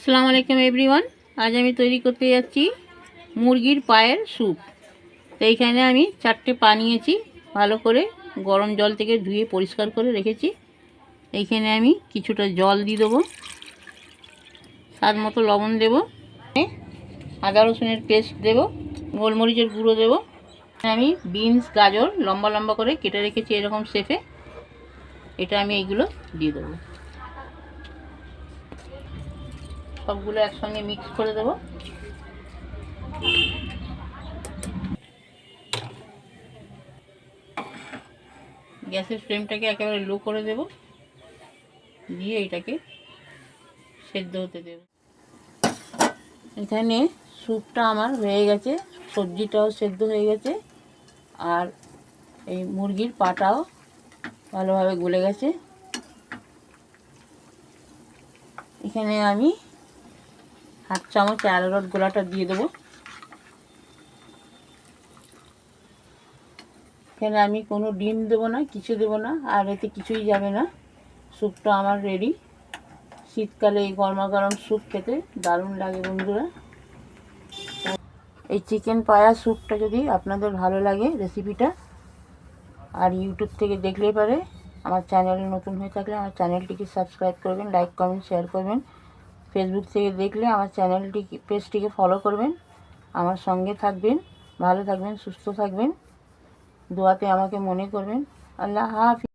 আসসালামু আলাইকুম এভরিওয়ান। আজ আমি তৈরি করতে যাচ্ছি মুরগির পায়ের স্যুপ। তো এইখানে আমি 4টে পা নিয়েছি, ভালো করে গরম জল থেকে ধুয়ে পরিষ্কার করে রেখেছি। এইখানে আমি কিছুটা জল দিয়ে দেবো, স্বাদ মতো লবণ দেবো, আদা রসুনের পেস্ট দেবো, গোলমরিচের গুঁড়ো দেবো। আমি বিনস গাজর লম্বা লম্বা করে কেটে রেখেছি এরকম শেপে, এটা আমি এইগুলো দিয়ে দেবো। সবগুলো একসঙ্গে মিক্স করে দেবো। গ্যাসের ফ্লেমটাকে একেবারে লো করে দেব, দিয়ে এটাকে সেদ্ধ হতে দেব। এখানে স্যুপটা আমার হয়ে গেছে, সবজিটাও সেদ্ধ হয়ে গেছে, আর এই মুরগির পাটাও ভালোভাবে গলে গেছে। এখানে আমি 1/2 চামচ অ্যারারুট গোলাটা দিয়ে দেবো। এখানে আমি কোনো ডিম দেবো না, কিছু দেবো না, আর এতে কিছুই যাবে না। স্যুপটা আমার রেডি। শীতকালে এই গরমা গরম স্যুপ খেতে দারুণ লাগে বন্ধুরা। এই চিকেন পায়া স্যুপটা যদি আপনাদের ভালো লাগে রেসিপিটা, আর ইউটিউব থেকে দেখলে পারে, আমার চ্যানেলে নতুন হয়ে থাকলে আমার চ্যানেলটিকে সাবস্ক্রাইব করবেন, লাইক কমেন্ট শেয়ার করবেন। ফেসবুক থেকে দেখলে আমার পেজটিকে ফলো করবেন, আমার সঙ্গে থাকবেন। ভালো থাকবেন, সুস্থ থাকবেন, দোয়াতে আমাকে মনে করবেন। আল্লাহ হাফেজ।